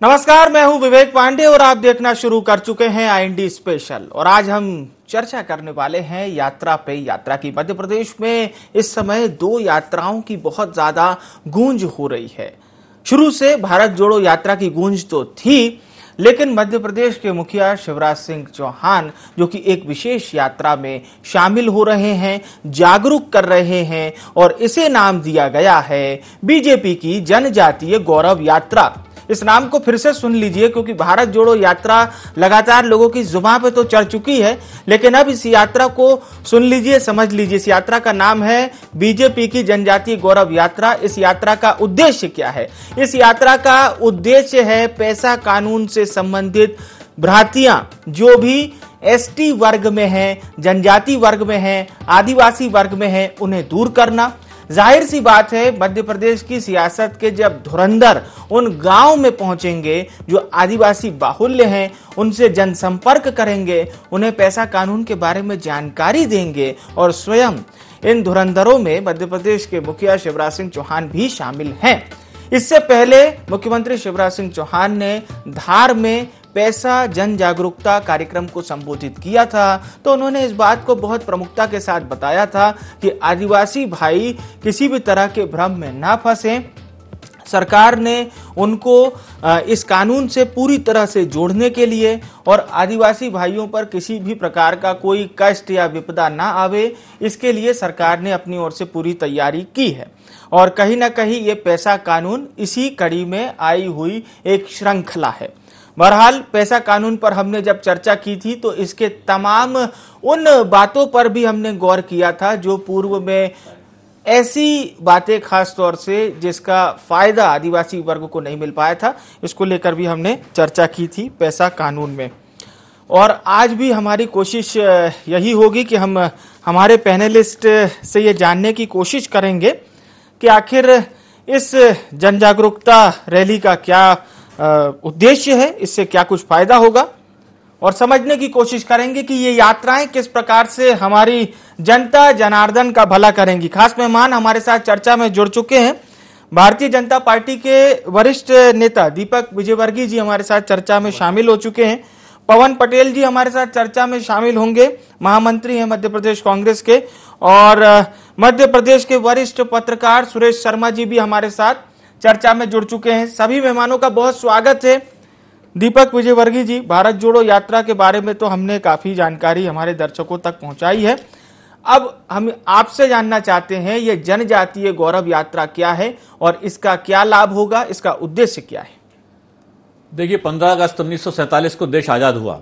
नमस्कार, मैं हूं विवेक पांडे और आप देखना शुरू कर चुके हैं IND स्पेशल। और आज हम चर्चा करने वाले हैं यात्रा पे यात्रा की। मध्य प्रदेश में इस समय दो यात्राओं की बहुत ज्यादा गूंज हो रही है। शुरू से भारत जोड़ो यात्रा की गूंज तो थी, लेकिन मध्य प्रदेश के मुखिया शिवराज सिंह चौहान जो कि एक विशेष यात्रा में शामिल हो रहे हैं, जागरूक कर रहे हैं और इसे नाम दिया गया है बीजेपी की जनजातीय गौरव यात्रा। इस नाम को फिर से सुन लीजिए, क्योंकि भारत जोड़ो यात्रा लगातार लोगों की जुबान पे तो चढ़ चुकी है, लेकिन अब इस यात्रा को सुन लीजिए, समझ लीजिए। इस यात्रा का नाम है बीजेपी की जनजातीय गौरव यात्रा। इस यात्रा का उद्देश्य क्या है? इस यात्रा का उद्देश्य है पैसा कानून से संबंधित भ्रांतियां जो भी ST वर्ग में है, जनजाति वर्ग में है, आदिवासी वर्ग में है, उन्हें दूर करना। जाहिर सी बात है, मध्य प्रदेश की सियासत के जब धुरंधर उन गांव में पहुंचेंगे जो आदिवासी बाहुल्य हैं, उनसे जनसंपर्क करेंगे, उन्हें पैसा कानून के बारे में जानकारी देंगे और स्वयं इन धुरंधरों में मध्य प्रदेश के मुखिया शिवराज सिंह चौहान भी शामिल हैं। इससे पहले मुख्यमंत्री शिवराज सिंह चौहान ने धार में पैसा जन जागरूकता कार्यक्रम को संबोधित किया था, तो उन्होंने इस बात को बहुत प्रमुखता के साथ बताया था कि आदिवासी भाई किसी भी तरह के भ्रम में ना फंसे। सरकार ने उनको इस कानून से पूरी तरह से जोड़ने के लिए और आदिवासी भाइयों पर किसी भी प्रकार का कोई कष्ट या विपदा ना आवे, इसके लिए सरकार ने अपनी ओर से पूरी तैयारी की है। और कहीं ना कहीं ये पैसा कानून इसी कड़ी में आई हुई एक श्रृंखला है। बहरहाल पैसा कानून पर हमने जब चर्चा की थी तो इसके तमाम उन बातों पर भी हमने गौर किया था जो पूर्व में ऐसी बातें खास तौर से जिसका फायदा आदिवासी वर्ग को नहीं मिल पाया था, इसको लेकर भी हमने चर्चा की थी पैसा कानून में। और आज भी हमारी कोशिश यही होगी कि हम हमारे पैनलिस्ट से ये जानने की कोशिश करेंगे कि आखिर इस जन जागरूकता रैली का क्या उद्देश्य है, इससे क्या कुछ फायदा होगा, और समझने की कोशिश करेंगे कि ये यात्राएं किस प्रकार से हमारी जनता जनार्दन का भला करेंगी। खास मेहमान हमारे साथ चर्चा में जुड़ चुके हैं। भारतीय जनता पार्टी के वरिष्ठ नेता दीपक विजयवर्गीय जी हमारे साथ चर्चा में शामिल हो चुके हैं। पवन पटेल जी हमारे साथ चर्चा में शामिल होंगे, महामंत्री हैं मध्य प्रदेश कांग्रेस के। और मध्य प्रदेश के वरिष्ठ पत्रकार सुरेश शर्मा जी भी हमारे साथ चर्चा में जुड़ चुके हैं। सभी मेहमानों का बहुत स्वागत है। दीपक विजयवर्गीय जी, भारत जोड़ो यात्रा के बारे में तो हमने काफी जानकारी हमारे दर्शकों तक पहुंचाई है। अब हम आपसे जानना चाहते हैं ये जनजातीय गौरव यात्रा क्या है और इसका क्या लाभ होगा, इसका उद्देश्य क्या है? देखिए, 15 अगस्त 1947 को देश आजाद हुआ,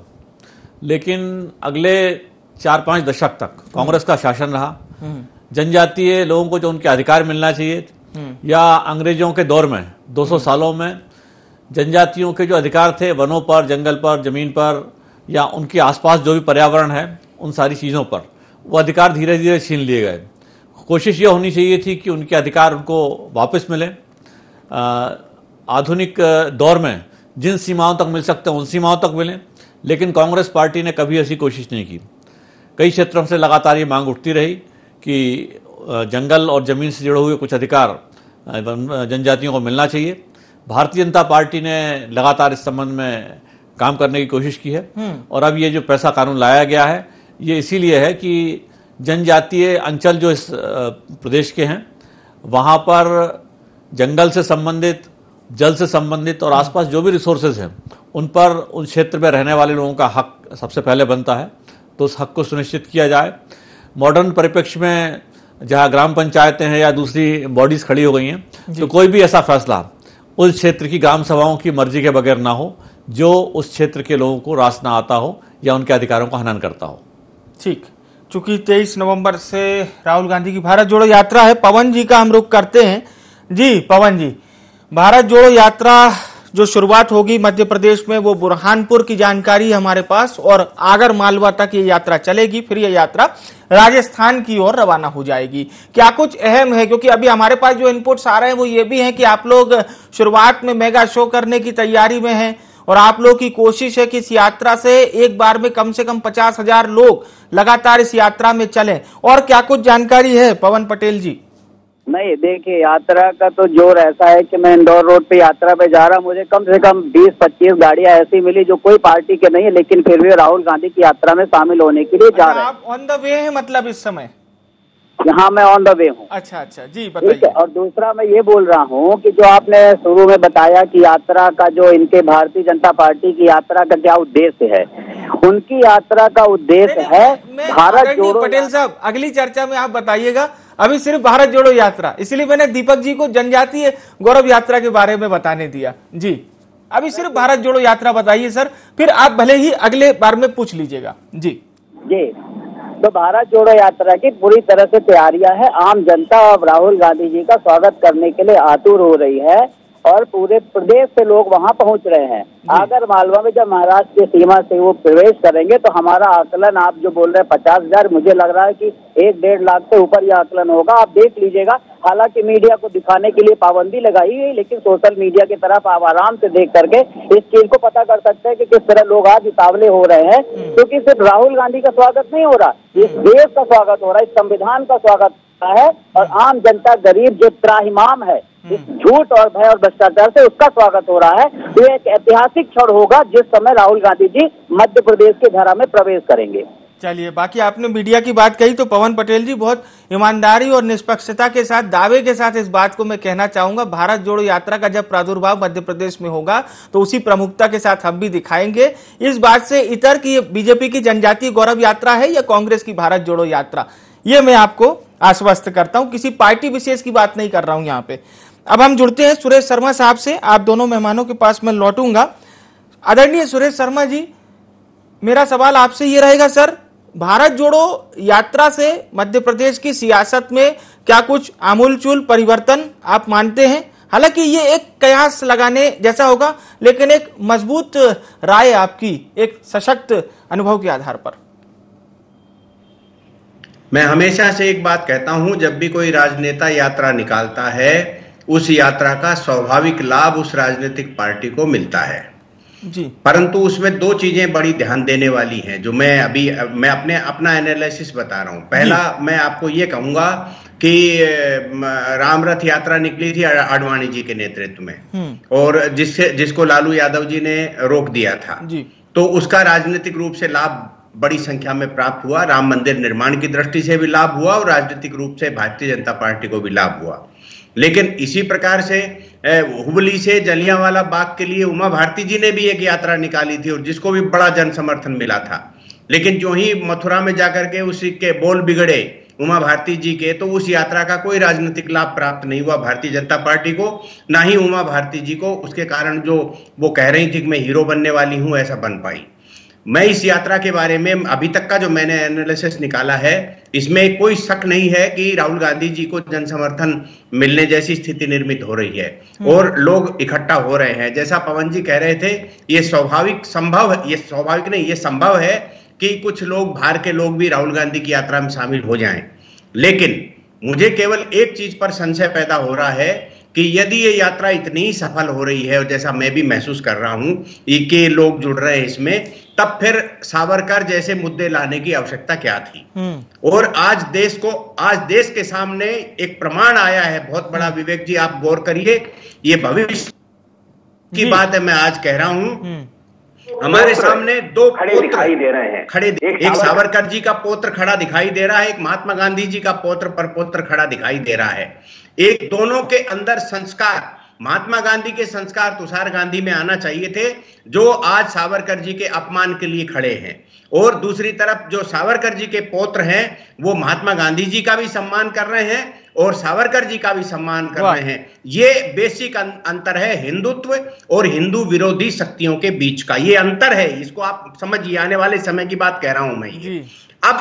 लेकिन अगले 4-5 दशक तक कांग्रेस का शासन रहा। जनजातीय लोगों को जो उनके अधिकार मिलना चाहिए, या अंग्रेजों के दौर में 200 सालों में जनजातियों के जो अधिकार थे वनों पर, जंगल पर, जमीन पर, या उनके आसपास जो भी पर्यावरण है, उन सारी चीज़ों पर वो अधिकार धीरे धीरे छीन लिए गए। कोशिश ये होनी चाहिए थी कि उनके अधिकार उनको वापस मिले। आधुनिक दौर में जिन सीमाओं तक मिल सकते हैं उन सीमाओं तक मिलें, लेकिन कांग्रेस पार्टी ने कभी ऐसी कोशिश नहीं की। कई क्षेत्रों से लगातार ये मांग उठती रही कि जंगल और जमीन से जुड़े हुए कुछ अधिकार जनजातियों को मिलना चाहिए। भारतीय जनता पार्टी ने लगातार इस संबंध में काम करने की कोशिश की है। और अब ये जो पैसा कानून लाया गया है, ये इसीलिए है कि जनजातीय अंचल जो इस प्रदेश के हैं, वहाँ पर जंगल से संबंधित, जल से संबंधित और आसपास जो भी रिसोर्सेज हैं, उन पर, उन क्षेत्र में रहने वाले लोगों का हक सबसे पहले बनता है। तो उस हक को सुनिश्चित किया जाए। मॉडर्न परिप्रेक्ष्य में जहाँ ग्राम पंचायतें हैं या दूसरी बॉडीज खड़ी हो गई हैं, तो कोई भी ऐसा फैसला उस क्षेत्र की ग्राम सभाओं की मर्जी के बगैर ना हो जो उस क्षेत्र के लोगों को रास ना आता हो या उनके अधिकारों का हनन करता हो। ठीक, चूंकि 23 नवंबर से राहुल गांधी की भारत जोड़ो यात्रा है, पवन जी का हम रुख करते हैं। जी पवन जी, भारत जोड़ो यात्रा जो शुरुआत होगी मध्य प्रदेश में, वो बुरहानपुर की जानकारी हमारे पास, और आगर मालवा तक ये यात्रा चलेगी। फिर ये यात्रा राजस्थान की ओर रवाना हो जाएगी। क्या कुछ अहम है? क्योंकि अभी हमारे पास जो इनपुट्स आ रहे हैं वो ये भी है कि आप लोग शुरुआत में मेगा शो करने की तैयारी में हैं और आप लोग की कोशिश है कि इस यात्रा से एक बार में कम से कम 50,000 लोग लगातार इस यात्रा में चलें। और क्या कुछ जानकारी है पवन पटेल जी? नहीं, देखिए, यात्रा का तो जोर ऐसा है कि मैं इंदौर रोड पे यात्रा पे जा रहा हूँ, मुझे कम से कम 20-25 गाड़ियां ऐसी मिली जो कोई पार्टी के नहीं है, लेकिन फिर भी राहुल गांधी की यात्रा में शामिल होने के लिए जा रहे हैं। आप ऑन द वे हैं मतलब इस समय? यहाँ मैं ऑन द वे हूँ। अच्छा, जी ठीक है। बताइए। और दूसरा मैं ये बोल रहा हूँ कि जो आपने शुरू में बताया कि यात्रा का जो इनके भारतीय जनता पार्टी की यात्रा का क्या उद्देश्य है, उनकी यात्रा का उद्देश्य है भारत जोड़ो। पटेल साहब, अगली चर्चा में आप बताइएगा, अभी सिर्फ भारत जोड़ो यात्रा, इसलिए मैंने दीपक जी को जनजातीय गौरव यात्रा के बारे में बताने दिया। जी, अभी सिर्फ भारत जोड़ो यात्रा बताइए सर, फिर आप भले ही अगले बार में पूछ लीजिएगा। जी जी, तो भारत जोड़ो यात्रा की पूरी तरह से तैयारियां है। आम जनता अब राहुल गांधी जी का स्वागत करने के लिए आतुर हो रही है और पूरे प्रदेश से लोग वहां पहुंच रहे हैं। आगर मालवा में जब महाराष्ट्र की सीमा से वो प्रवेश करेंगे तो हमारा आकलन, आप जो बोल रहे हैं 50,000, मुझे लग रहा है कि 1-1.5 लाख से ऊपर यह आकलन होगा। आप देख लीजिएगा। हालांकि मीडिया को दिखाने के लिए पाबंदी लगाई गई, लेकिन सोशल मीडिया की तरफ आप आराम से देख करके इस चीज को पता कर सकते हैं कि किस तरह लोग आज उतावले हो रहे हैं, क्योंकि सिर्फ राहुल गांधी का स्वागत नहीं हो रहा, इस देश का स्वागत हो रहा है, इस संविधान का स्वागत है, और आम जनता, गरीब जो त्राहिमाम है इस झूठ और भय और भ्रष्टाचार से, उसका स्वागत हो रहा है। तो ये एक ऐतिहासिक क्षण होगा जिस समय राहुल गांधी जी मध्य प्रदेश की धरा में प्रवेश करेंगे। चलिए, बाकी आपने मीडिया की बात कही तो पवन पटेल जी, बहुत ईमानदारी और निष्पक्षता के साथ, दावे के साथ इस बात को मैं कहना चाहूंगा, भारत जोड़ो यात्रा का जब प्रादुर्भाव मध्य प्रदेश में होगा तो उसी प्रमुखता के साथ हम भी दिखाएंगे। इस बात से इतर की बीजेपी की जनजातीय गौरव यात्रा है या कांग्रेस की भारत जोड़ो यात्रा, ये मैं आपको आश्वस्त करता हूं। किसी पार्टी विशेष की बात नहीं कर रहा हूं यहाँ पे। अब हम जुड़ते हैं सुरेश शर्मा साहब से। आप दोनों मेहमानों के पास मैं लौटूंगा। आदरणीय सुरेश शर्मा जी, मेरा सवाल आपसे ये रहेगा सर, भारत जोड़ो यात्रा से मध्य प्रदेश की सियासत में क्या कुछ आमूलचूल परिवर्तन आप मानते हैं? हालांकि ये एक कयास लगाने जैसा होगा, लेकिन एक मजबूत राय आपकी, एक सशक्त अनुभव के आधार पर। मैं हमेशा से एक बात कहता हूं, जब भी कोई राजनेता यात्रा निकालता है, उस यात्रा का स्वाभाविक लाभ उस राजनीतिक पार्टी को मिलता है जी। परंतु उसमें दो चीजें बड़ी ध्यान देने वाली हैं, जो मैं अपना एनालिसिस बता रहा हूं। पहला, मैं आपको ये कहूंगा कि रामरथ यात्रा निकली थी आडवाणी जी के नेतृत्व में, और जिसको लालू यादव जी ने रोक दिया था जी। तो उसका राजनीतिक रूप से लाभ बड़ी संख्या में प्राप्त हुआ, राम मंदिर निर्माण की दृष्टि से भी लाभ हुआ और राजनीतिक रूप से भारतीय जनता पार्टी को भी लाभ हुआ। लेकिन इसी प्रकार से हुबली से जलियांवाला बाग के लिए उमा भारती जी ने भी एक यात्रा निकाली थी और जिसको भी बड़ा जन समर्थन मिला था। लेकिन जो ही मथुरा में जाकर के उसी के बोल बिगड़े उमा भारती जी के, तो उस यात्रा का कोई राजनीतिक लाभ प्राप्त नहीं हुआ भारतीय जनता पार्टी को, ना ही उमा भारती जी को उसके कारण जो वो कह रही थी कि मैं हीरो बनने वाली हूं, ऐसा बन पाई। मैं इस यात्रा के बारे में अभी तक का जो मैंने एनालिसिस निकाला है, इसमें कोई शक नहीं है कि राहुल गांधी जी को जन समर्थन मिलने जैसी स्थिति निर्मित हो रही है और लोग इकट्ठा हो रहे हैं। जैसा पवन जी कह रहे थे, ये स्वाभाविक नहीं, ये संभव है कि कुछ लोग, बाहर के लोग भी राहुल गांधी की यात्रा में शामिल हो जाएं। लेकिन मुझे केवल एक चीज पर संशय पैदा हो रहा है कि यदि ये यात्रा इतनी सफल हो रही है और जैसा मैं भी महसूस कर रहा हूं कि लोग जुड़ रहे हैं इसमें, तब फिर सावरकर जैसे मुद्दे लाने की आवश्यकता क्या थी। और आज देश के सामने एक प्रमाण आया है बहुत बड़ा। विवेक जी, आप गौर करिए, ये भविष्य की बात है, मैं आज कह रहा हूं। हमारे सामने दो खड़े दिखाई दे रहे हैं। एक सावरकर जी का पौत्र खड़ा दिखाई दे रहा है, एक महात्मा गांधी जी का पौत्र परपौत्र खड़ा दिखाई दे रहा है। एक दोनों के अंदर संस्कार, महात्मा गांधी के संस्कार तुषार गांधी में आना चाहिए थे, जो आज सावरकर जी के अपमान के लिए खड़े हैं। और दूसरी तरफ जो सावरकर जी के पौत्र हैं, वो महात्मा गांधी जी का भी सम्मान कर रहे हैं और सावरकर जी का भी सम्मान कर रहे हैं। ये बेसिक अंतर है हिंदुत्व और हिंदू विरोधी शक्तियों के बीच का, ये अंतर है। इसको आप समझिए, आने वाले समय की बात कह रहा हूं मैं ये। अब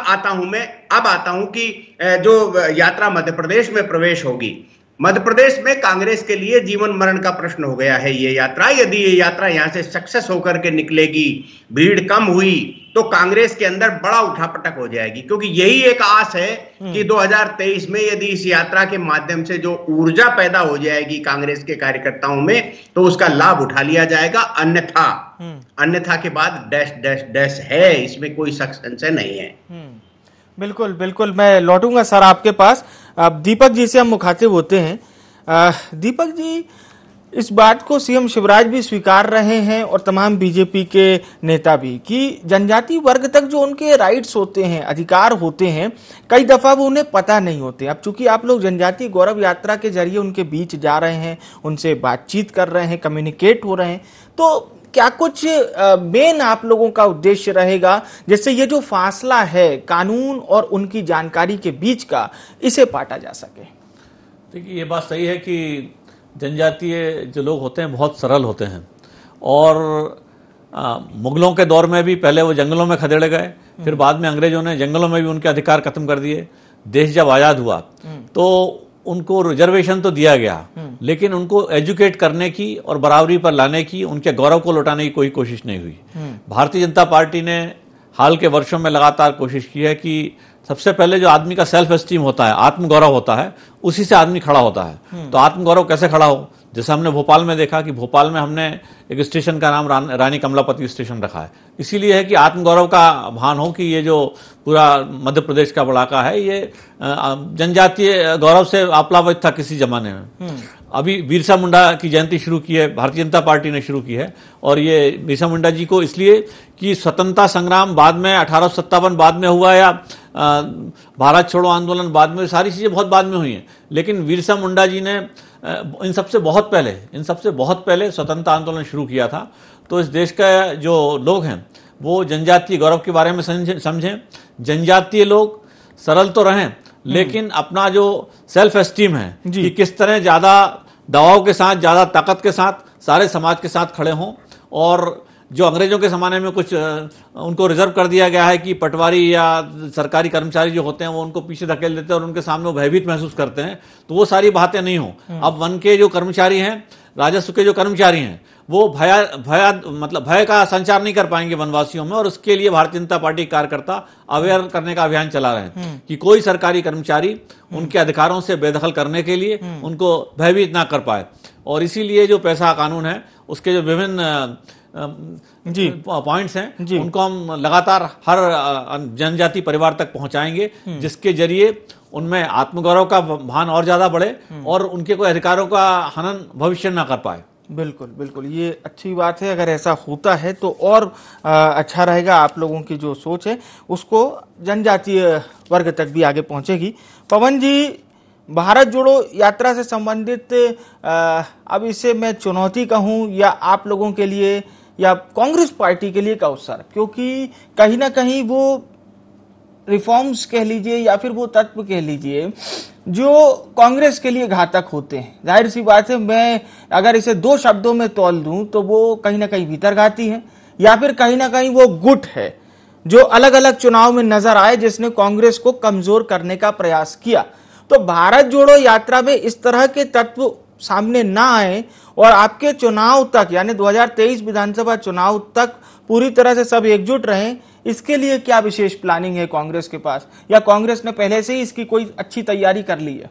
आता हूं कि जो यात्रा मध्य प्रदेश में प्रवेश होगी, मध्य प्रदेश में कांग्रेस के लिए जीवन मरण का प्रश्न हो गया है ये यात्रा। यदि ये यात्रा यहां से सक्सेस होकर के निकलेगी, भीड़ कम हुई, तो कांग्रेस के अंदर बड़ा उठापटक हो जाएगी, क्योंकि यही एक आस है कि 2023 में यदि इस यात्रा के माध्यम से जो ऊर्जा पैदा हो जाएगी कांग्रेस के कार्यकर्ताओं में, तो उसका लाभ उठा लिया जाएगा। अन्यथा के बाद डैश डैश डैश है, इसमें कोई संशय नहीं है। बिल्कुल बिल्कुल, मैं लौटूंगा सर आपके पास। अब दीपक जी से हम मुखातिब होते हैं। दीपक जी, इस बात को सीएम शिवराज भी स्वीकार रहे हैं और तमाम बीजेपी के नेता भी कि जनजातीय वर्ग तक जो उनके राइट्स होते हैं, अधिकार होते हैं, कई दफा वो उन्हें पता नहीं होते। अब चूंकि आप लोग जनजातीय गौरव यात्रा के जरिए उनके बीच जा रहे हैं, उनसे बातचीत कर रहे हैं, कम्युनिकेट हो रहे हैं, तो क्या कुछ मेन आप लोगों का उद्देश्य रहेगा जिससे ये जो फासला है कानून और उनकी जानकारी के बीच का, इसे पाटा जा सके? देखिए, ये बात सही है कि जनजातीय जो लोग होते हैं बहुत सरल होते हैं और मुगलों के दौर में भी पहले वो जंगलों में खदेड़े गए, फिर बाद में अंग्रेजों ने जंगलों में भी उनके अधिकार खत्म कर दिए। देश जब आज़ाद हुआ तो उनको रिजर्वेशन तो दिया गया, लेकिन उनको एजुकेट करने की और बराबरी पर लाने की, उनके गौरव को लौटाने की कोई कोशिश नहीं हुई। भारतीय जनता पार्टी ने हाल के वर्षों में लगातार कोशिश की है कि सबसे पहले जो आदमी का सेल्फ एस्टीम होता है, आत्मगौरव होता है, उसी से आदमी खड़ा होता है। तो आत्मगौरव कैसे खड़ा हो? जैसे हमने भोपाल में देखा कि भोपाल में हमने एक स्टेशन का नाम रानी कमलापति स्टेशन रखा है, इसीलिए है कि आत्मगौरव का भान हो कि ये जो पूरा मध्य प्रदेश का इलाका है ये जनजातीय गौरव से आप्लावित था किसी जमाने में। अभी बिरसा मुंडा की जयंती शुरू की है, भारतीय जनता पार्टी ने शुरू की है, और ये बिरसा मुंडा जी को इसलिए कि स्वतंत्रता संग्राम बाद में 1857 बाद में हुआ या भारत छोड़ो आंदोलन बाद में, सारी चीजें बहुत बाद में हुई हैं, लेकिन बिरसा मुंडा जी ने इन सबसे बहुत पहले स्वतंत्रता आंदोलन शुरू किया था। तो इस देश का जो लोग हैं वो जनजातीय गौरव के बारे में समझें। जनजातीय लोग सरल तो रहें, लेकिन अपना जो सेल्फ एस्टीम है कि किस तरह ज्यादा दबाव के साथ, ज्यादा ताकत के साथ सारे समाज के साथ खड़े हों। और जो अंग्रेजों के ज़माने में कुछ उनको रिजर्व कर दिया गया है कि पटवारी या सरकारी कर्मचारी जो होते हैं वो उनको पीछे धकेल देते हैं और उनके सामने वो भयभीत महसूस करते हैं, तो वो सारी बातें नहीं हो। अब वन के जो कर्मचारी हैं, राजस्व के जो कर्मचारी हैं, वो भय का संचार नहीं कर पाएंगे वनवासियों में, और उसके लिए भारतीय जनता पार्टी कार्यकर्ता अवेयर करने का अभियान चला रहे हैं कि कोई सरकारी कर्मचारी उनके अधिकारों से बेदखल करने के लिए उनको भयभीत ना कर पाए। और इसीलिए जो पैसा कानून है उसके जो विभिन्न पॉइंट्स हैं उनको हम लगातार हर जनजाति परिवार तक पहुंचाएंगे, जिसके जरिए उनमें आत्मगौरव का भान और ज्यादा बढ़े और उनके कोई अधिकारों का हनन भविष्य ना कर पाए। बिल्कुल बिल्कुल, ये अच्छी बात है। अगर ऐसा होता है तो और अच्छा रहेगा। आप लोगों की जो सोच है उसको जनजातीय वर्ग तक भी आगे पहुंचेगी। पवन जी, भारत जोड़ो यात्रा से संबंधित अब इसे मैं चुनौती कहूं या आप लोगों के लिए या कांग्रेस पार्टी के लिए एक अवसर, क्योंकि कहीं ना कहीं वो रिफॉर्म्स कह लीजिए या फिर वो तत्व कह लीजिए जो कांग्रेस के लिए घातक होते हैं। जाहिर सी बात है, मैं अगर इसे दो शब्दों में तौल दूं तो वो कहीं ना कहीं भीतरघाती है या फिर कहीं ना कहीं वो गुट है जो अलग अलग चुनाव में नजर आए, जिसने कांग्रेस को कमजोर करने का प्रयास किया। तो भारत जोड़ो यात्रा में इस तरह के तत्व सामने ना आए और आपके चुनाव तक यानी 2023 विधानसभा चुनाव तक पूरी तरह से सब एकजुट रहें, इसके लिए क्या विशेष प्लानिंग है कांग्रेस के पास, या कांग्रेस ने पहले से ही इसकी कोई अच्छी तैयारी कर ली है?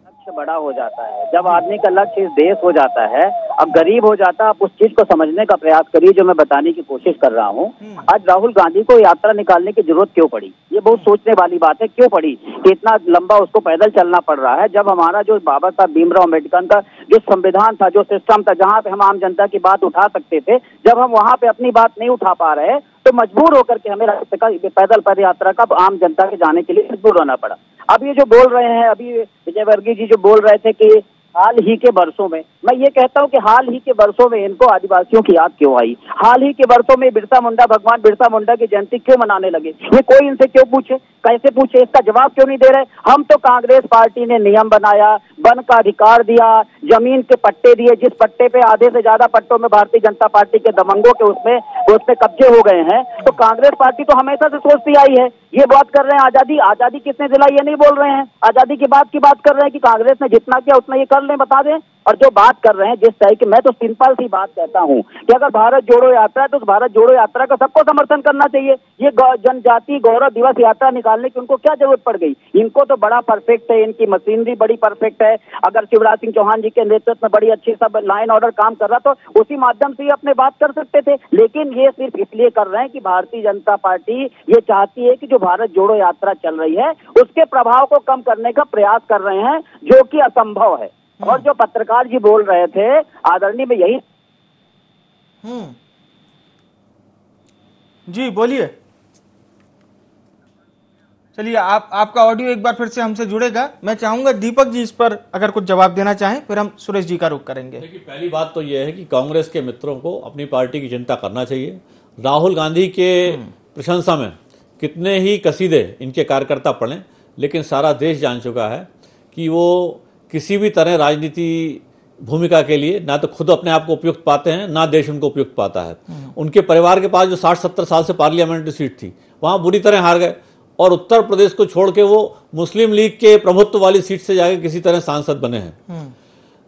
लक्ष्य बड़ा हो जाता है जब आदमी का लक्ष्य इस देश हो जाता है, अब गरीब हो जाता है। आप उस चीज को समझने का प्रयास करिए जो मैं बताने की कोशिश कर रहा हूँ। आज राहुल गांधी को यात्रा निकालने की जरूरत क्यों पड़ी, ये बहुत सोचने वाली बात है। क्यों पड़ी कि इतना लंबा उसको पैदल चलना पड़ रहा है, जब हमारा जो बाबा साहब भीमराव अम्बेडकर का जो संविधान था, जो सिस्टम था, जहाँ पे हम आम जनता की बात उठा सकते थे, जब हम वहाँ पे अपनी बात नहीं उठा पा रहे तो मजबूर होकर के हमें रास्ते का पैदल पद यात्रा का आम जनता के जाने के लिए मजबूर होना पड़ा। अब ये जो बोल रहे हैं, अभी विजयवर्गीय जी जो बोल रहे थे कि हाल ही के वर्षों में, मैं ये कहता हूँ कि हाल ही के वर्षों में इनको आदिवासियों की याद क्यों आई? हाल ही के वर्षों में भगवान बिरसा मुंडा की जयंती क्यों मनाने लगे? ये कोई इनसे क्यों पूछे, कैसे पूछे, इसका जवाब क्यों नहीं दे रहे? हम तो कांग्रेस पार्टी ने नियम बनाया, वन का अधिकार दिया, जमीन के पट्टे दिए, जिस पट्टे पे आधे से ज्यादा पट्टों में भारतीय जनता पार्टी के दबंगों के उसमें कब्जे हो गए हैं। तो कांग्रेस पार्टी तो हमेशा से सोचती आई है। ये बात कर रहे हैं आजादी किसने दिलाई, ये नहीं बोल रहे हैं। आजादी की बात कर रहे हैं कि कांग्रेस ने जितना किया उतना ये कर लें, बता दें और जो बात कर रहे हैं जिस तरह की, मैं तो सिंपल सी बात कहता हूं कि अगर भारत जोड़ो यात्रा है तो उस भारत जोड़ो यात्रा का सबको समर्थन करना चाहिए। ये जनजातीय गौरव दिवस यात्रा निकालने की उनको क्या जरूरत पड़ गई? इनको तो बड़ा परफेक्ट है, इनकी मशीनरी बड़ी परफेक्ट है। अगर शिवराज सिंह चौहान जी के नेतृत्व में बड़ी अच्छी सब लाइन ऑर्डर काम कर रहा तो उसी माध्यम से ये अपने बात कर सकते थे, लेकिन ये सिर्फ इसलिए कर रहे हैं कि भारतीय जनता पार्टी ये चाहती है कि जो भारत जोड़ो यात्रा चल रही है उसके प्रभाव को कम करने का प्रयास कर रहे हैं, जो कि असंभव है। और जो पत्रकार जी बोल रहे थे आदरणीय, में यही जी बोलिए। चलिए आपका ऑडियो एक बार फिर से हमसे जुड़ेगा। मैं चाहूंगा दीपक जी इस पर अगर कुछ जवाब देना चाहें, फिर हम सुरेश जी का रुख करेंगे। देखिए, पहली बात तो यह है कि कांग्रेस के मित्रों को अपनी पार्टी की चिंता करना चाहिए। राहुल गांधी के प्रशंसा में कितने ही कसीदे इनके कार्यकर्ता पढ़ें, लेकिन सारा देश जान चुका है कि वो किसी भी तरह राजनीति भूमिका के लिए ना तो खुद अपने आप को उपयुक्त पाते हैं, ना देश उनको उपयुक्त पाता है। उनके परिवार के पास जो 60-70 साल से पार्लियामेंट्री सीट थी वहां बुरी तरह हार गए, और उत्तर प्रदेश को छोड़ के वो मुस्लिम लीग के प्रभुत्व वाली सीट से जाकर किसी तरह सांसद बने हैं।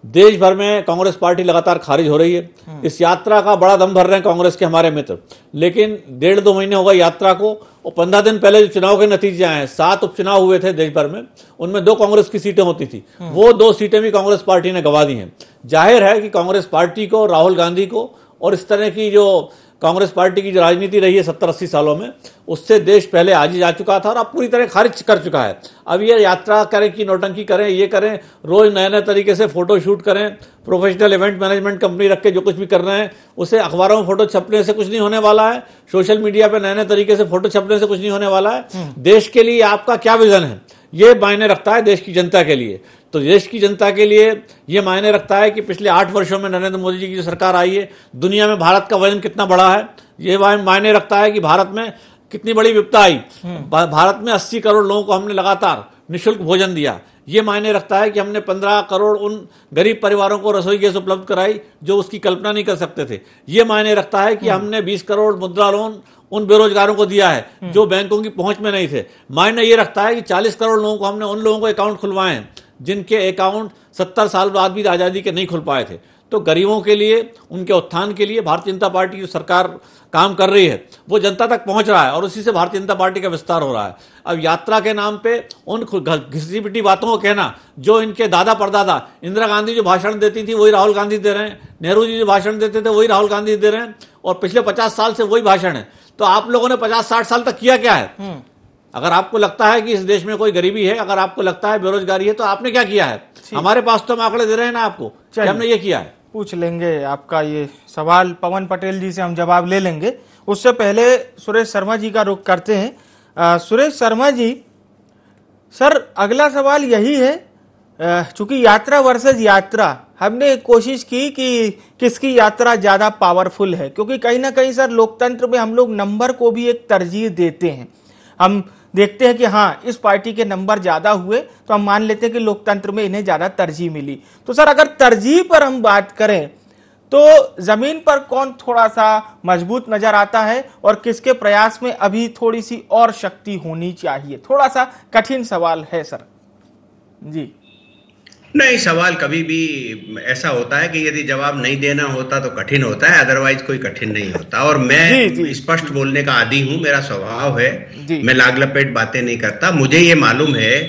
देश भर में कांग्रेस पार्टी लगातार खारिज हो रही है। इस यात्रा का बड़ा दम भर रहे हैं कांग्रेस के हमारे मित्र, लेकिन 1.5-2 महीने हो गए यात्रा को, और 15 दिन पहले जो चुनाव के नतीजे आए हैं, 7 उपचुनाव हुए थे देश भर में, उनमें 2 कांग्रेस की सीटें होती थी, वो 2 सीटें भी कांग्रेस पार्टी ने गंवा दी हैं। जाहिर है कि कांग्रेस पार्टी को, राहुल गांधी को और इस तरह की जो कांग्रेस पार्टी की जो राजनीति रही है 70-80 सालों में, उससे देश पहले आज ही जा चुका था और अब पूरी तरह खारिज कर चुका है। अब ये यात्रा करें कि नौटंकी करें, ये करें, रोज नए नए तरीके से फोटो शूट करें, प्रोफेशनल इवेंट मैनेजमेंट कंपनी रख के जो कुछ भी कर रहे हैं, उसे अखबारों में फोटो छपने से कुछ नहीं होने वाला है, सोशल मीडिया पे नए नए तरीके से फोटो छपने से कुछ नहीं होने वाला है। देश के लिए आपका क्या विजन है, ये मायने रखता है देश की जनता के लिए। तो देश की जनता के लिए ये मायने रखता है कि पिछले 8 वर्षों में नरेंद्र मोदी जी की जो सरकार आई है, दुनिया में भारत का वजन कितना बड़ा है, ये मायने रखता है कि भारत में कितनी बड़ी विपदा आई, भारत में 80 करोड़ लोगों को हमने लगातार निःशुल्क भोजन दिया, ये मायने रखता है कि हमने 15 करोड़ उन गरीब परिवारों को रसोई गैस उपलब्ध कराई जो उसकी कल्पना नहीं कर सकते थे, ये मायने रखता है कि हमने 20 करोड़ मुद्रा लोन उन बेरोजगारों को दिया है जो बैंकों की पहुंच में नहीं थे। मायने ये रखता है कि 40 करोड़ लोगों को हमने उन लोगों को अकाउंट खुलवाए हैं जिनके अकाउंट 70 साल बाद भी आजादी के नहीं खुल पाए थे। तो गरीबों के लिए, उनके उत्थान के लिए भारतीय जनता पार्टी की सरकार काम कर रही है, वो जनता तक पहुंच रहा है और उसी से भारतीय जनता पार्टी का विस्तार हो रहा है। अब यात्रा के नाम पे उन घिसी पिटी बातों को कहना, जो इनके दादा परदादा, इंदिरा गांधी जो भाषण देती थी वही राहुल गांधी दे रहे हैं, नेहरू जी जो भाषण देते थे वही राहुल गांधी दे रहे हैं, और पिछले 50 साल से वही भाषण है। तो आप लोगों ने 50-60 साल तक किया क्या है? अगर आपको लगता है कि इस देश में कोई गरीबी है, अगर आपको लगता है बेरोजगारी है, तो आपने क्या किया है? हमारे पास तो हम आंकड़े दे रहे हैं ना आपको कि हमने ये किया है। पूछ लेंगे आपका ये सवाल, पवन पटेल जी से हम जवाब ले लेंगे। उससे पहले सुरेश शर्मा जी का रुख करते हैं। सुरेश शर्मा जी, सर अगला सवाल यही है, चूंकि यात्रा वर्सेस यात्रा, हमने कोशिश की कि किसकी यात्रा ज्यादा पावरफुल है, क्योंकि कहीं ना कहीं सर लोकतंत्र में हम लोग नंबर को भी एक तरजीह देते हैं। हम देखते हैं कि हाँ इस पार्टी के नंबर ज्यादा हुए तो हम मान लेते हैं कि लोकतंत्र में इन्हें ज्यादा तरजीह मिली। तो सर अगर तरजीह पर हम बात करें तो जमीन पर कौन थोड़ा सा मजबूत नजर आता है और किसके प्रयास में अभी थोड़ी सी और शक्ति होनी चाहिए? थोड़ा सा कठिन सवाल है सर जी। नहीं, सवाल कभी भी ऐसा होता है कि यदि जवाब नहीं देना होता तो कठिन होता है, अदरवाइज कोई कठिन नहीं होता। और मैं स्पष्ट बोलने का आदी हूं, मेरा स्वभाव है, मैं लाग लपेट बातें नहीं करता। मुझे ये मालूम है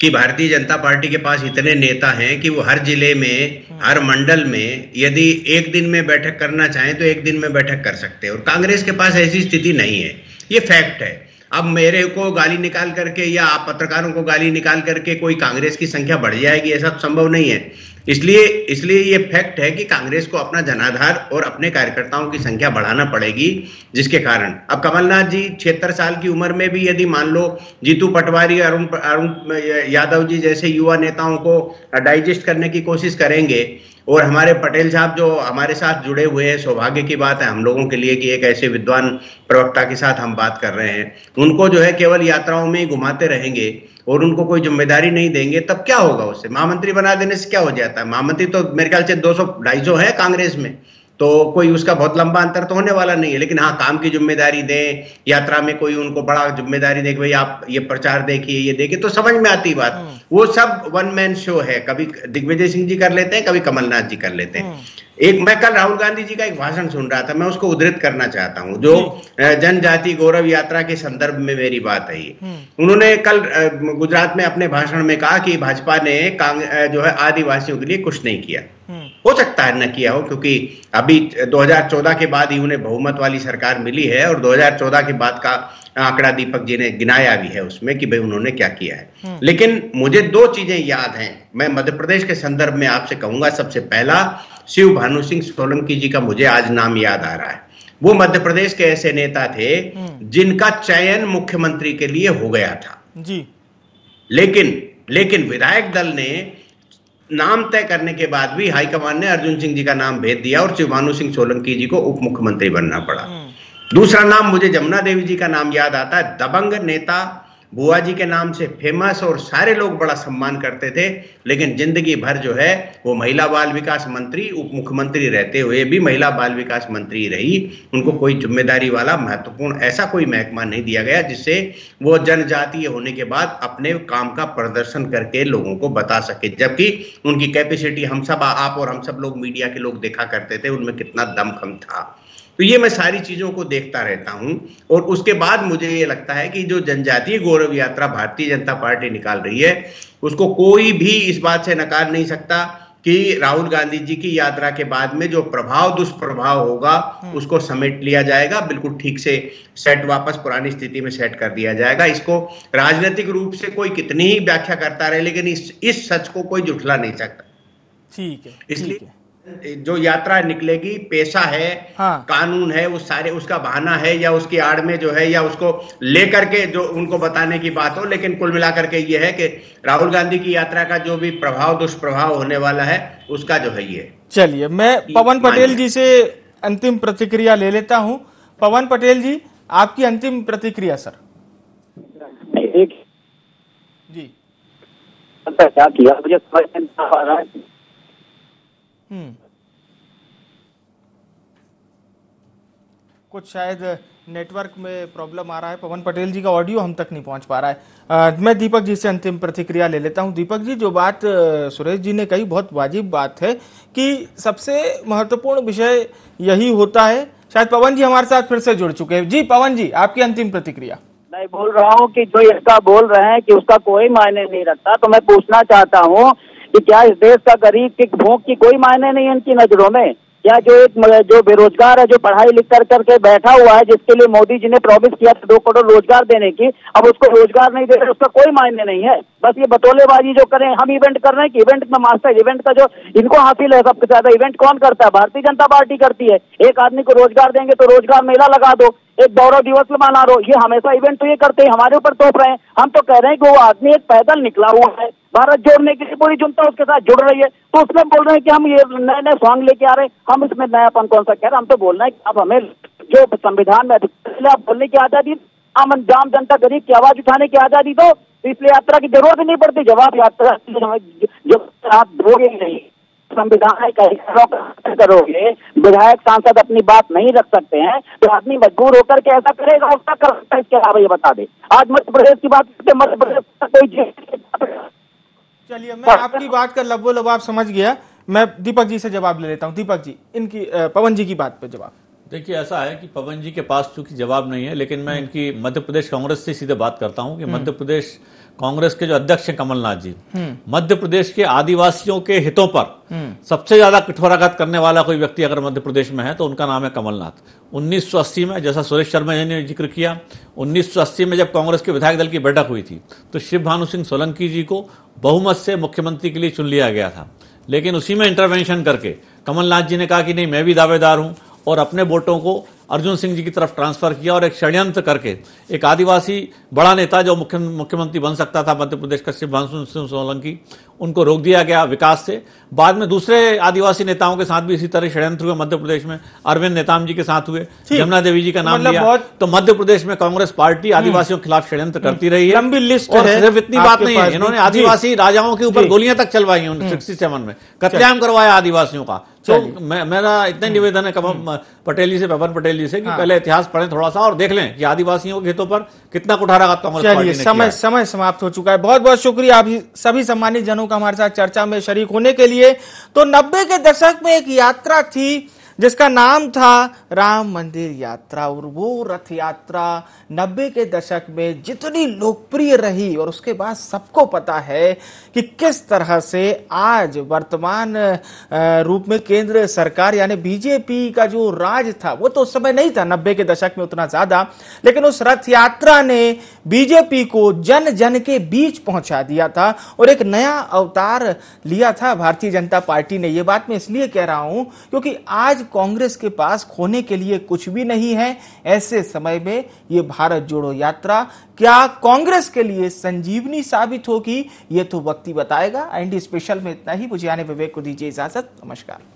कि भारतीय जनता पार्टी के पास इतने नेता हैं कि वो हर जिले में, हर मंडल में यदि एक दिन में बैठक करना चाहें तो एक दिन में बैठक कर सकते हैं, और कांग्रेस के पास ऐसी स्थिति नहीं है। ये फैक्ट है। अब मेरे को गाली निकाल करके या आप पत्रकारों को गाली निकाल करके कोई कांग्रेस की संख्या बढ़ जाएगी, ऐसा संभव नहीं है। इसलिए ये फैक्ट है कि कांग्रेस को अपना जनाधार और अपने कार्यकर्ताओं की संख्या बढ़ाना पड़ेगी, जिसके कारण अब कमलनाथ जी 76 साल की उम्र में भी यदि मान लो जीतू पटवारी, अरुण यादव जी जैसे युवा नेताओं को डाइजेस्ट करने की कोशिश करेंगे, और हमारे पटेल साहब जो हमारे साथ जुड़े हुए हैं, सौभाग्य की बात है हम लोगों के लिए कि एक ऐसे विद्वान प्रवक्ता के साथ हम बात कर रहे हैं, उनको जो है केवल यात्राओं में ही घुमाते रहेंगे और उनको कोई जिम्मेदारी नहीं देंगे, तब क्या होगा? उससे महामंत्री बना देने से क्या हो जाता है? महामंत्री तो मेरे ख्याल से 200-250 है कांग्रेस में, तो कोई उसका बहुत लंबा अंतर तो होने वाला नहीं है। लेकिन हाँ, काम की जिम्मेदारी दें, यात्रा में कोई उनको बड़ा जिम्मेदारी दे कि भाई आप ये प्रचार देखिए, ये देखिए, तो समझ में आती बात। वो सब वन मैन शो है, कभी दिग्विजय सिंह जी कर लेते हैं, कभी कमलनाथ जी कर लेते हैं। मैं कल राहुल गांधी जी का एक भाषण सुन रहा था, मैं उसको उद्धृत करना चाहता हूं, जो जनजाति गौरव यात्रा के संदर्भ में मेरी बात है ये। उन्होंने कल गुजरात में अपने भाषण में कहा कि भाजपा ने जो है आदिवासियों के लिए कुछ नहीं किया। हो सकता है न किया हो, क्योंकि अभी 2014 के बाद ही उन्हें बहुमत वाली सरकार मिली है, और 2014 के बाद का आंकड़ा दीपक जी ने गिनाया भी है उसमें कि भाई उन्होंने क्या किया है। लेकिन मुझे दो चीजें याद हैं, मैं मध्य प्रदेश के संदर्भ में आपसे कहूंगा। सबसे पहला, शिव भानु सिंह सोलंकी जी का मुझे आज नाम याद आ रहा है। वो मध्य प्रदेश के ऐसे नेता थे जिनका चयन मुख्यमंत्री के लिए हो गया था जी, लेकिन विधायक दल ने नाम तय करने के बाद भी हाईकमान ने अर्जुन सिंह जी का नाम भेज दिया और शिव भानु सिंह सोलंकी जी को उप मुख्यमंत्री बनना पड़ा। दूसरा नाम, मुझे जमुना देवी जी का नाम याद आता है। दबंग नेता, बुआ जी के नाम से फेमस, और सारे लोग बड़ा सम्मान करते थे, लेकिन जिंदगी भर जो है वो महिला बाल विकास मंत्री, उप मुख्यमंत्री रहते हुए भी महिला बाल विकास मंत्री रही। उनको कोई जिम्मेदारी वाला महत्वपूर्ण ऐसा कोई महकमा नहीं दिया गया जिससे वो जनजातीय होने के बाद अपने काम का प्रदर्शन करके लोगों को बता सके, जबकि उनकी कैपेसिटी हम सब, आप और हम सब लोग मीडिया के लोग देखा करते थे, उनमें कितना दमखम था। तो ये मैं सारी चीजों को देखता रहता हूं, और उसके बाद मुझे ये लगता है कि जो जनजातीय गौरव यात्रा भारतीय जनता पार्टी निकाल रही है, उसको कोई भी इस बात से नकार नहीं सकता कि राहुल गांधी जी की यात्रा के बाद में जो प्रभाव दुष्प्रभाव होगा उसको समेट लिया जाएगा, बिल्कुल ठीक से सेट, वापस पुरानी स्थिति में सेट कर दिया जाएगा। इसको राजनीतिक रूप से कोई कितनी ही व्याख्या करता रहे, लेकिन इस सच को कोई झुठला नहीं सकता। ठीक है, इसलिए जो यात्रा निकलेगी, पेशा है, कानून है, वो सारे उसका बहाना है, या उसकी आड़ में जो है, या उसको लेकर के जो उनको बताने की बात हो, लेकिन कुल मिलाकर के ये है कि राहुल गांधी की यात्रा का जो भी प्रभाव दुष्प्रभाव होने वाला है उसका जो है ये। चलिए, मैं पवन पटेल जी से अंतिम प्रतिक्रिया ले लेता हूं। पवन पटेल जी, आपकी अंतिम प्रतिक्रिया सर। जी, क्या किया मुझे समझ नहीं आ रहा है। कुछ शायद नेटवर्क में प्रॉब्लम आ रहा है, पवन पटेल जी का ऑडियो हम तक नहीं पहुंच पा रहा है। मैं दीपक जी से अंतिम प्रतिक्रिया ले लेता हूं। दीपक जी, जो बात सुरेश जी ने कही बहुत वाजिब बात है कि सबसे महत्वपूर्ण विषय यही होता है। शायद पवन जी हमारे साथ फिर से जुड़ चुके हैं। जी पवन जी, आपकी अंतिम प्रतिक्रिया। मैं बोल रहा हूँ कि जो इसका बोल रहे हैं कि उसका कोई मायने नहीं रखता, तो मैं पूछना चाहता हूँ कि क्या इस देश का गरीब की भूख की कोई मायने नहीं है इनकी नजरों में? क्या जो बेरोजगार है, जो पढ़ाई लिख करके बैठा हुआ है, जिसके लिए मोदी जी ने प्रॉमिस किया था 2 करोड़ रोजगार देने की, अब उसको रोजगार नहीं दे रहे, उसका कोई मायने नहीं है। बस ये बतौलेबाजी जो करें, हम इवेंट कर रहे हैं कि इवेंट में मास्टर, इवेंट का जो इनको हासिल है सबसे ज्यादा, इवेंट कौन करता है? भारतीय जनता पार्टी करती है। एक आदमी को रोजगार देंगे तो रोजगार मेला लगा दो, एक गौरव दिवस मना लो, ये हमेशा इवेंट तो ये करते हैं, हमारे ऊपर तोप रहे हैं। हम तो कह रहे हैं कि वो आदमी एक पैदल निकला हुआ है, भारत जोड़ने के लिए पूरी जनता उसके साथ जुड़ रही है, तो उसमें बोल रहे हैं कि हम ये नए नए सॉन्ग लेके आ रहे हैं। हम इसमें नयापन कौन सा कह रहे हैं? हम तो बोल रहे हैं कि अब हमें जो संविधान में आप बोलने की आजादी, आम जनता गरीब की आवाज उठाने की आजादी दो, तो इसलिए यात्रा की जरूरत ही नहीं पड़ती। जवाब यात्रा जो आप दोगे ही नहीं, संविधान करोगे, विधायक सांसद अपनी बात नहीं रख सकते हैं, तो आदमी मजबूर होकर के ऐसा करेगा, उसका कर सकता है। इसके अलावा ये बता दे, आज मध्य प्रदेश की बात करते, मध्य प्रदेश का कोई। चलिए, मैं आपकी बात का लबोलबाब समझ गया। मैं दीपक जी से जवाब ले लेता हूं। दीपक जी, इनकी पवन जी की बात पे जवाब। देखिए, ऐसा है कि पवन जी के पास चूंकि जवाब नहीं है, लेकिन मैं इनकी मध्य प्रदेश कांग्रेस से सीधे बात करता हूं कि मध्य प्रदेश कांग्रेस के जो अध्यक्ष हैं कमलनाथ जी, मध्य प्रदेश के आदिवासियों के हितों पर सबसे ज्यादा कठोराघात करने वाला कोई व्यक्ति अगर मध्य प्रदेश में है तो उनका नाम है कमलनाथ। 1980 में, जैसा सुरेश शर्मा जी ने जिक्र किया, 1980 में जब कांग्रेस के विधायक दल की बैठक हुई थी तो शिव भानु सिंह सोलंकी जी को बहुमत से मुख्यमंत्री के लिए चुन लिया गया था। लेकिन उसी में इंटरवेंशन करके कमलनाथ जी ने कहा कि नहीं, मैं भी दावेदार हूं, और अपने वोटों को अर्जुन सिंह जी की तरफ ट्रांसफर किया, और एक षड्यंत्र करके एक आदिवासी बड़ा नेता जो मुख्यमंत्री बन सकता था मध्य प्रदेश का, शिव भानु सिंह सोलंकी, उनको रोक दिया गया विकास से। बाद में दूसरे आदिवासी नेताओं के साथ भी इसी तरह षड्यंत्र हुए मध्य प्रदेश में, अरविंद नेताम जी के साथ हुए, जमुना देवी जी का नाम लिया। तो मध्य प्रदेश में कांग्रेस पार्टी आदिवासियों के खिलाफ षड्यंत्र करती रही है। लंबी लिस्ट और सिर्फ इतनी बात नहीं है, इन्होंने आदिवासी राजाओं के ऊपर गोलियां तक चलवाई 1967 में, कत्लेआम करवाया आदिवासियों का, तो मेरा इतना निवेदन है कमल पटेल जी से, पवन पटेल जी से कि पहले इतिहास पढ़ें थोड़ा सा और देख लें कि आदिवासियों के हितों पर कितना कुठाराघात कांग्रेस पार्टी ने किया है। समय समाप्त हो चुका है। बहुत बहुत शुक्रिया आप सभी सम्मानित जनों का हमारे साथ चर्चा में शरीक होने के लिए। तो 90 के दशक में एक यात्रा थी जिसका नाम था राम मंदिर यात्रा, और वो रथ यात्रा 90 के दशक में जितनी लोकप्रिय रही, और उसके बाद सबको पता है कि किस तरह से आज वर्तमान रूप में केंद्र सरकार यानी बीजेपी का जो राज था वो तो उस समय नहीं था 90 के दशक में उतना ज्यादा, लेकिन उस रथ यात्रा ने बीजेपी को जन जन के बीच पहुंचा दिया था और एक नया अवतार लिया था भारतीय जनता पार्टी ने। ये बात मैं इसलिए कह रहा हूं क्योंकि आज कांग्रेस के पास खोने के लिए कुछ भी नहीं है। ऐसे समय में ये भारत जोड़ो यात्रा क्या कांग्रेस के लिए संजीवनी साबित होगी, ये तो वक्त ही बताएगा। IND स्पेशल में इतना ही। मुझे आने विवेक को दीजिए इजाजत। नमस्कार।